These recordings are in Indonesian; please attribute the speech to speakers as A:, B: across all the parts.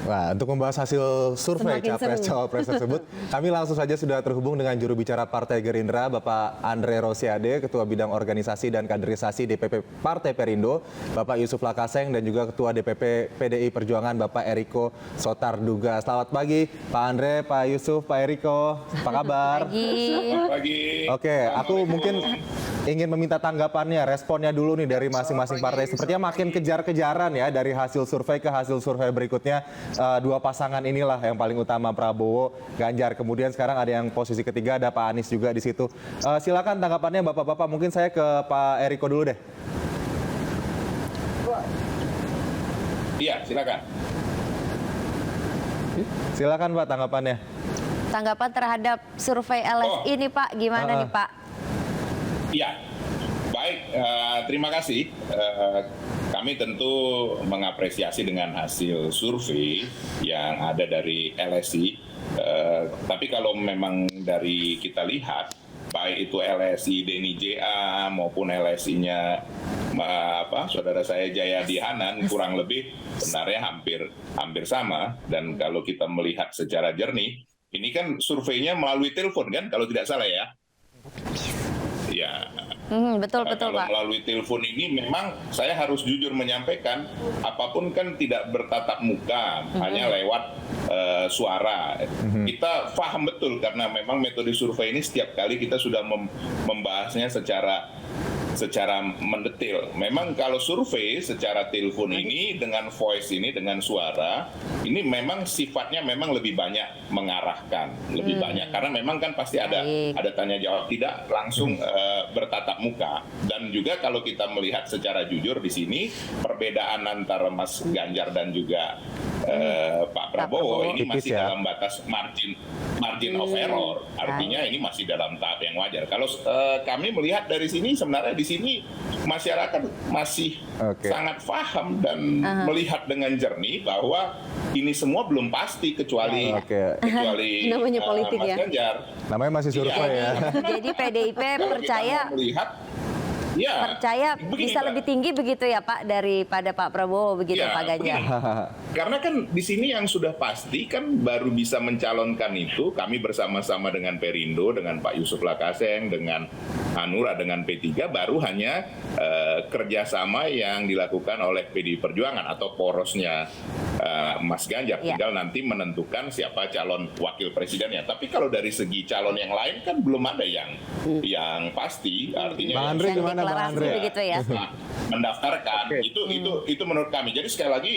A: Wah, untuk membahas hasil survei Capres-Cawapres tersebut, kami langsung saja sudah terhubung dengan juru bicara Partai Gerindra, Bapak Andre Rosiade, Ketua Bidang Organisasi dan Kaderisasi DPP Partai Perindo, Bapak Yusuf Lakaseng, dan juga Ketua DPP PDI Perjuangan, Bapak Eriko Sotarduga. Selamat pagi, Pak Andre, Pak Yusuf, Pak Eriko. Apa kabar?
B: Selamat pagi.
A: Oke, aku mungkin ingin meminta tanggapannya, responnya dulu nih dari masing-masing partai. Sepertinya makin kejar-kejaran ya dari hasil survei ke hasil survei berikutnya. Dua pasangan inilah yang paling utama, Prabowo, Ganjar. Kemudian sekarang ada yang posisi ketiga, ada Pak Anies juga di situ. Silakan tanggapannya Bapak-Bapak. Mungkin saya ke Pak Eriko dulu deh.
B: Iya, silakan.
A: Silakan Pak tanggapannya.
C: Tanggapan terhadap survei LSI ini Pak, gimana nih Pak?
B: Iya, baik. Terima kasih. Kami tentu mengapresiasi dengan hasil survei yang ada dari LSI. Tapi kalau memang dari kita lihat, baik itu LSI Denny JA maupun LSI-nya saudara saya Jayadi Hanan, kurang lebih sebenarnya hampir sama. Dan kalau kita melihat secara jernih, ini kan surveinya melalui telepon kan, kalau tidak salah ya. Ya.
C: Betul
B: Kalau
C: Pak.
B: melalui telepon ini memang saya harus jujur menyampaikan, apapun kan tidak bertatap muka, hanya lewat suara. Kita paham betul karena memang metode survei ini setiap kali kita sudah membahasnya secara mendetil. Memang kalau survei secara telepon ini dengan voice ini, dengan suara ini memang sifatnya memang lebih banyak mengarahkan, lebih banyak karena memang kan pasti ada tanya jawab, tidak langsung bertatap muka. Dan juga kalau kita melihat secara jujur di sini perbedaan antara Mas Ganjar dan juga Pak Prabowo ini masih dalam batas margin of error. Artinya ini masih dalam tahap yang wajar. Kalau kami melihat dari sini, sebenarnya di sini masyarakat masih sangat paham dan melihat dengan jernih bahwa ini semua belum pasti kecuali
C: namanya politik
B: Mas Ganjar.
A: Namanya masih survei ya.
C: Jadi PDIP percaya bisa lebih tinggi begitu ya Pak daripada Pak Prabowo begitu
B: ya,
C: Pak Ganjar.
B: Karena kan di sini yang sudah pasti kan baru bisa mencalonkan itu kami bersama-sama dengan Perindo, dengan Pak Yusuf Lakaseng, dengan Hanura, dengan P3 baru hanya kerjasama yang dilakukan oleh PDI Perjuangan atau porosnya Mas Ganjar. Tinggal nanti menentukan siapa calon wakil presidennya. Tapi kalau dari segi calon yang lain kan belum ada yang pasti. Artinya
A: Bang Andre gimana Bang Andre?
C: Begitu ya.
B: Mendaftarkan itu menurut kami. Jadi sekali lagi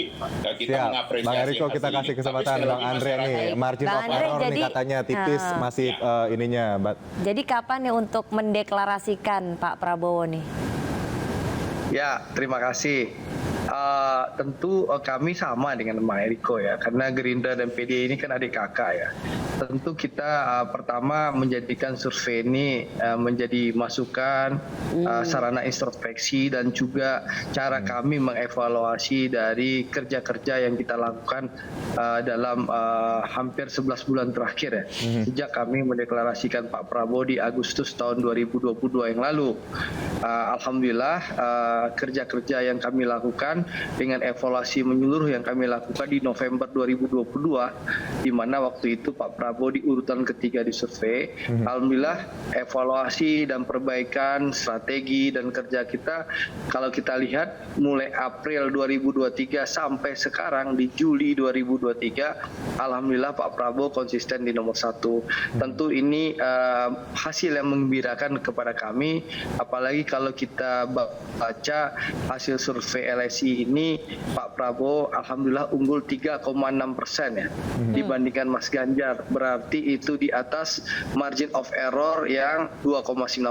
B: kita mengapresiasi.
A: Bang Eriko kita kasih kesempatan Bang Andre nih. Margin of error nih katanya tipis masih ininya.
C: Jadi kapan nih untuk mendeklarasikan Pak Prabowo nih?
D: Ya, terima kasih. Tentu kami sama dengan Bang Eriko ya, karena Gerindra dan PDI ini kan adik kakak ya. Tentu kita pertama menjadikan survei ini menjadi masukan, sarana introspeksi dan juga cara kami mengevaluasi dari kerja-kerja yang kita lakukan dalam hampir 11 bulan terakhir ya. Sejak kami mendeklarasikan Pak Prabowo di Agustus tahun 2022 yang lalu. Alhamdulillah kerja-kerja yang kami lakukan dengan evaluasi menyeluruh yang kami lakukan di November 2022, di mana waktu itu Pak Prabowo di urutan ketiga di survei. Alhamdulillah evaluasi dan perbaikan strategi dan kerja kita, kalau kita lihat mulai April 2023 sampai sekarang di Juli 2023, alhamdulillah Pak Prabowo konsisten di nomor 1. Tentu ini hasil yang menggembirakan kepada kami, apalagi kalau kita baca hasil survei LSI ini, Pak Prabowo alhamdulillah unggul 3,6% ya dibandingkan Mas Ganjar. Berarti itu di atas margin of error yang 2,9%.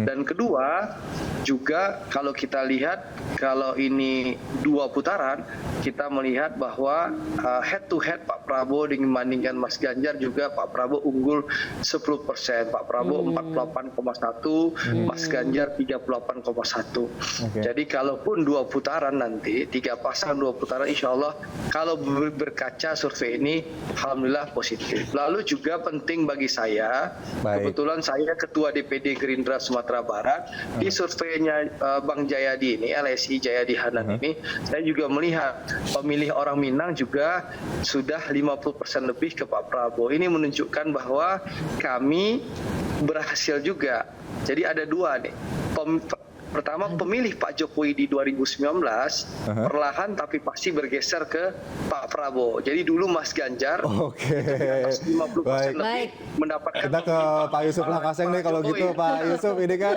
D: Dan kedua juga kalau kita lihat, kalau ini 2 putaran, kita melihat bahwa head to head Pak Prabowo dibandingkan Mas Ganjar juga Pak Prabowo unggul 10%. Pak Prabowo 48,1, Mas Ganjar 38,1. Jadi kalaupun 2 putaran putaran nanti, 3 pasang 2 putaran, insya Allah kalau berkaca survei ini, alhamdulillah positif. Lalu juga penting bagi saya, kebetulan saya Ketua DPD Gerindra Sumatera Barat, di surveinya Bang Jayadi ini, LSI Jayadi Hanan ini, saya juga melihat pemilih orang Minang juga sudah 50% lebih ke Pak Prabowo. Ini menunjukkan bahwa kami berhasil juga. Jadi ada dua nih. Pertama, pemilih Pak Jokowi di 2019 perlahan tapi pasti bergeser ke Pak Prabowo. Jadi dulu Mas Ganjar 50% lebih mendapatkan.
A: Kita ke Pak Yusuf Lakaseng nih kalau gitu, Pak Yusuf. Ini kan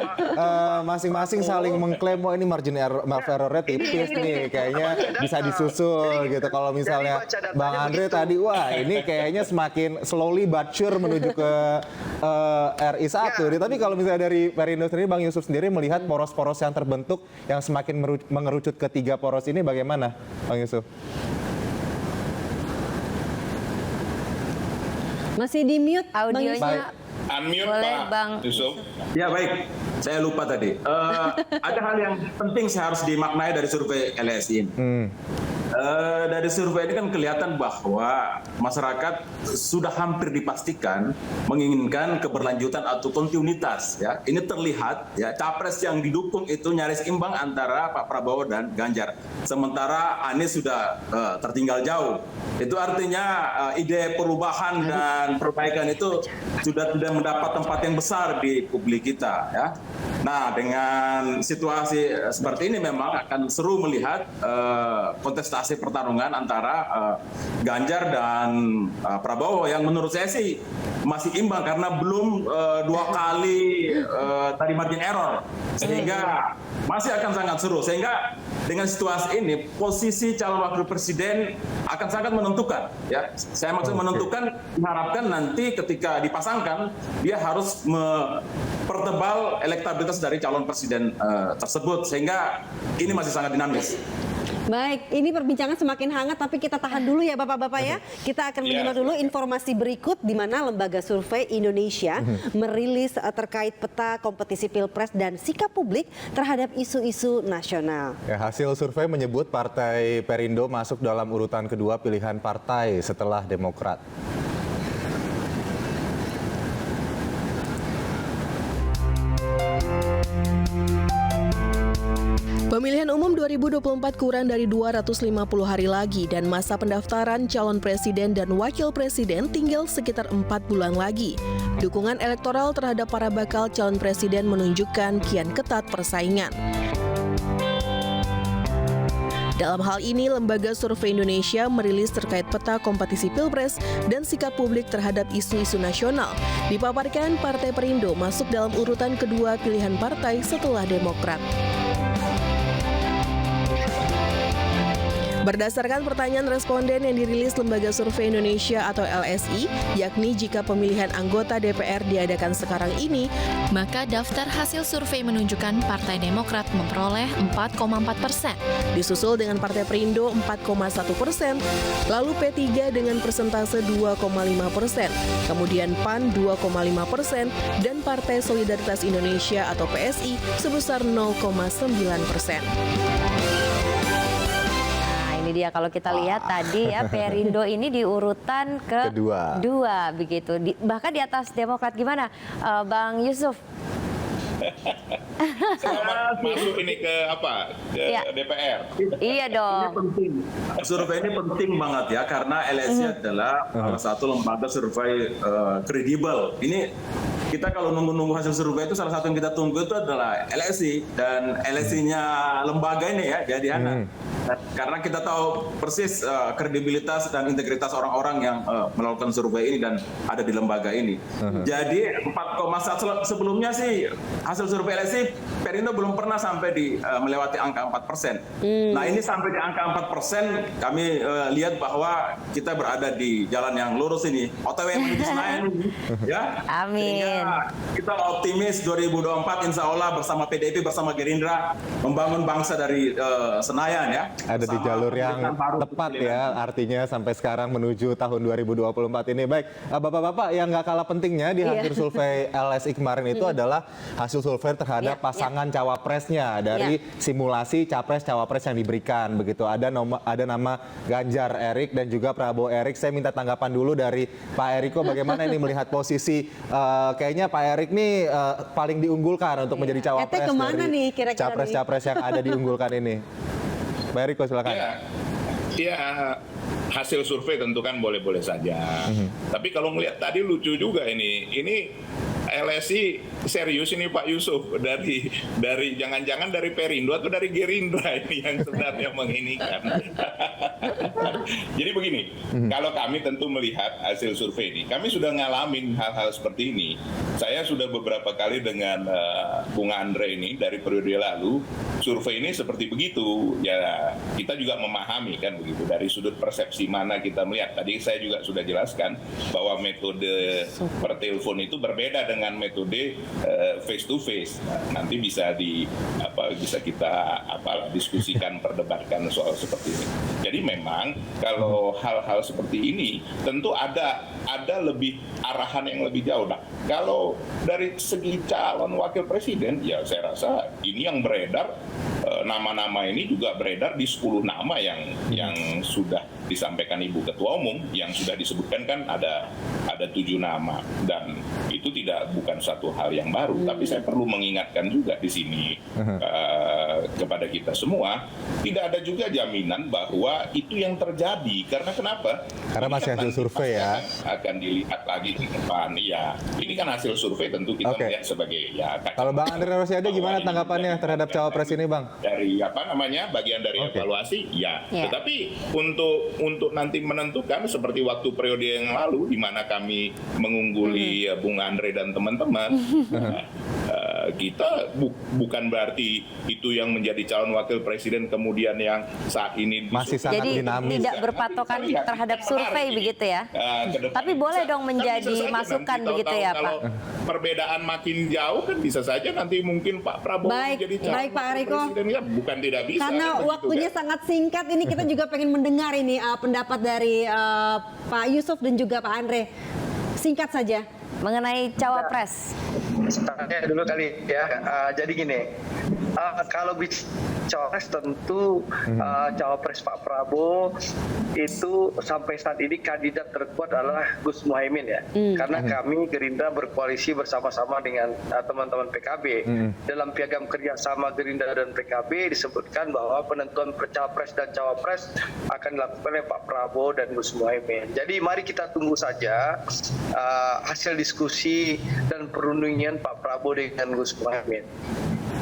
A: masing-masing saling mengklaim bahwa ini margin errornya tipis nih, kayaknya bisa disusul gitu. Kalau misalnya Bang Andre tadi, wah ini kayaknya semakin slowly but sure menuju ke RI1. Tapi kalau misalnya dari Perindo sendiri, Bang Yusuf sendiri melihat poros-poros yang terbentuk yang semakin mengerucut ke 3 poros ini bagaimana, Bang Yusuf?
E: Masih di mute
C: audionya.
B: Unmute
C: Boleh,
B: Pak
C: Bang
B: Yusuf.
F: Ya baik, saya lupa tadi. Ada hal yang penting saya harus dimaknai dari survei LSI ini. Dari survei ini kan kelihatan bahwa masyarakat sudah hampir dipastikan menginginkan keberlanjutan atau kontinuitas. Ya, ini terlihat ya capres yang didukung itu nyaris imbang antara Pak Prabowo dan Ganjar. Sementara Anies sudah tertinggal jauh. Itu artinya ide perubahan dan perbaikan itu sudah tidak mendapat tempat yang besar di publik kita. Ya. Nah, dengan situasi seperti ini memang akan seru melihat kontestasi pertarungan antara Ganjar dan Prabowo yang menurut saya sih masih imbang karena belum 2 kali tadi margin error, sehingga masih akan sangat seru. Sehingga dengan situasi ini posisi calon wakil presiden akan sangat menentukan. Ya, saya maksud menentukan, diharapkan nanti ketika dipasangkan dia harus mempertebal elektabilitas dari calon presiden tersebut, sehingga ini masih sangat dinamis.
E: Baik, ini perbincangan semakin hangat tapi kita tahan dulu ya Bapak-Bapak ya. Kita akan menyimak dulu informasi berikut di mana Lembaga Survei Indonesia merilis terkait peta kompetisi Pilpres dan sikap publik terhadap isu-isu nasional.
A: Ya, hasil survei menyebut Partai Perindo masuk dalam urutan kedua pilihan partai setelah Demokrat.
G: Pemilihan umum 2024 kurang dari 250 hari lagi dan masa pendaftaran calon presiden dan wakil presiden tinggal sekitar 4 bulan lagi. Dukungan elektoral terhadap para bakal calon presiden menunjukkan kian ketat persaingan. Dalam hal ini, Lembaga Survei Indonesia merilis terkait peta kompetisi Pilpres dan sikap publik terhadap isu-isu nasional. Dipaparkan Partai Perindo masuk dalam urutan kedua pilihan partai setelah Demokrat. Berdasarkan pertanyaan responden yang dirilis Lembaga Survei Indonesia atau LSI, yakni jika pemilihan anggota DPR diadakan sekarang ini,
H: maka daftar hasil survei menunjukkan Partai Demokrat memperoleh 4,4%.
G: Disusul dengan Partai Perindo 4,1%, lalu P3 dengan persentase 2,5%, kemudian PAN 2,5%, dan Partai Solidaritas Indonesia atau PSI sebesar 0,9%.
C: Ini dia kalau kita lihat tadi ya Perindo ini di urutan kedua begitu. Bahkan di atas Demokrat. Gimana Bang Yusuf?
B: Selamat masuk ini ke apa? Ke DPR.
C: Iya dong.
F: Ini penting. Survei ini penting banget ya karena LSI adalah salah satu lembaga survei kredibel. Ini kita kalau nunggu hasil survei itu salah satu yang kita tunggu itu adalah LSI dan LSI-nya lembaga ini ya jadi karena kita tahu persis kredibilitas dan integritas orang-orang yang melakukan survei ini dan ada di lembaga ini. Jadi 4,1 sebelumnya sih hasil survei LSI Perindo belum pernah sampai di melewati angka 4%. Nah ini sampai di angka 4%, kami lihat bahwa kita berada di jalan yang lurus ini, OTW menuju Senayan ini, ya.
C: Amin.
F: Sehingga kita optimis 2024 insya Allah bersama PDIP bersama Gerindra membangun bangsa dari Senayan ya.
A: Ada di jalur yang tepat ya, artinya sampai sekarang menuju tahun 2024 ini. Baik, Bapak-Bapak yang nggak kalah pentingnya di hasil survei LSI kemarin itu adalah hasil survei terhadap pasangan pasangan cawapresnya dari simulasi capres-cawapres yang diberikan begitu. Ada nama Ganjar Erik dan juga Prabowo Erik. Saya minta tanggapan dulu dari Pak Eriko, bagaimana ini melihat posisi kayaknya Pak Erik nih paling diunggulkan untuk menjadi cawapres dari capres-capres yang ada diunggulkan ini. Pak Eriko silakan.
B: Ya, hasil survei tentu kan boleh-boleh saja. Tapi kalau ngelihat tadi lucu juga ini LSI serius ini Pak Yusuf, dari jangan-jangan dari Perindo atau dari Gerindra ini yang sebenarnya menginikan. Jadi begini, kalau kami tentu melihat hasil survei ini, kami sudah ngalamin hal-hal seperti ini. Saya sudah beberapa kali dengan Bung Andre ini dari periode lalu, survei ini seperti begitu. Ya kita juga memahami kan begitu dari sudut persepsi mana kita melihat. Tadi saya juga sudah jelaskan bahwa metode per telepon itu berbeda dengan metode face to face. Nanti bisa kita diskusikan, perdebatkan soal seperti ini. Jadi memang kalau hal-hal seperti ini tentu ada lebih arahan yang lebih jauh. Nah, kalau dari segi calon wakil presiden, ya saya rasa ini yang beredar, nama-nama ini juga beredar di 10 nama yang sudah disampaikan Ibu Ketua Umum, yang sudah disebutkan kan ada 7 nama, dan itu bukan satu hal yang baru. Tapi saya perlu mengingatkan juga di sini kepada kita semua, tidak ada juga jaminan bahwa itu yang terjadi. Karena kenapa?
A: Karena masih hasil survei ya.
B: Akan dilihat lagi ke depan. Ya, ini kan hasil survei tentu kita melihat sebagai
A: Kalau Bang Andre Rosiade gimana tanggapannya terhadap cawapres ini, Bang?
B: Dari bagian dari evaluasi, ya. Tetapi untuk nanti menentukan seperti waktu periode yang lalu di mana kami mengungguli Bung Andre dan teman-teman, kita bukan berarti itu yang menjadi calon wakil presiden kemudian yang saat ini
A: masih sangat dinamis.
C: Tidak berpatokan terhadap survei begitu ya. Tapi boleh dong menjadi masukan begitu ya, Pak.
B: Kalau perbedaan makin jauh kan bisa saja nanti mungkin Pak Prabowo menjadi calon
E: Pak Eriko,
B: presiden, ya bukan tidak bisa.
E: Karena
B: kan,
E: waktunya sangat singkat, ini kita juga pengen mendengar ini pendapat dari Pak Yusuf dan juga Pak Andre. Singkat saja
C: mengenai cawapres.
D: Saya dulu kali ya. Jadi gini, kalau bicara cawapres tentu cawapres Pak Prabowo itu sampai saat ini kandidat terkuat adalah Gus Muhaimin ya. Karena kami Gerindra berkoalisi bersama-sama dengan teman-teman PKB. Dalam piagam kerjasama Gerindra dan PKB disebutkan bahwa penentuan capres dan cawapres akan dilakukan oleh Pak Prabowo dan Gus Muhaimin. Jadi mari kita tunggu saja hasil diskusi dan perundingan Pak Prabowo dengan Gus Muhaimin.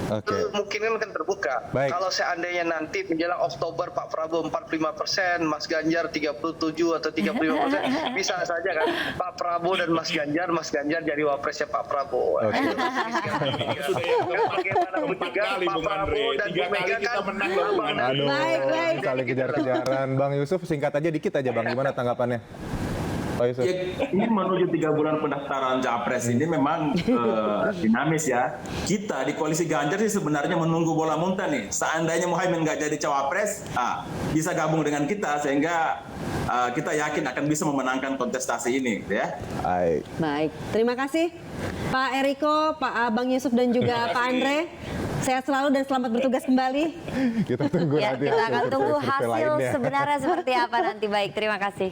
D: Mungkin kan terbuka. Kalau seandainya nanti menjelang Oktober Pak Prabowo 45%, Mas Ganjar 37 atau 35%, bisa saja kan Pak Prabowo dan Mas Ganjar jadi wapresnya Pak Prabowo. Bagaimana bertiga Pak Prabowo dan Bu Mega kan menang.
E: Baik.
A: Saling kejar-kejaran. Bang Yusuf, singkat aja dikit aja Bang, gimana tanggapannya?
F: Ya, ini menuju 3 bulan pendaftaran capres ini memang dinamis ya. Kita di koalisi Ganjar sih sebenarnya menunggu bola muntah nih. Seandainya Muhaimin nggak jadi cawapres, bisa gabung dengan kita sehingga kita yakin akan bisa memenangkan kontestasi ini, ya.
E: Baik, terima kasih Pak Eriko, Pak Bang Yusuf dan juga Pak Andre. Sehat selalu dan selamat bertugas kembali.
A: Kita tunggu nanti.
C: Kita akan tunggu hasil sebenarnya seperti apa nanti. Baik, terima kasih.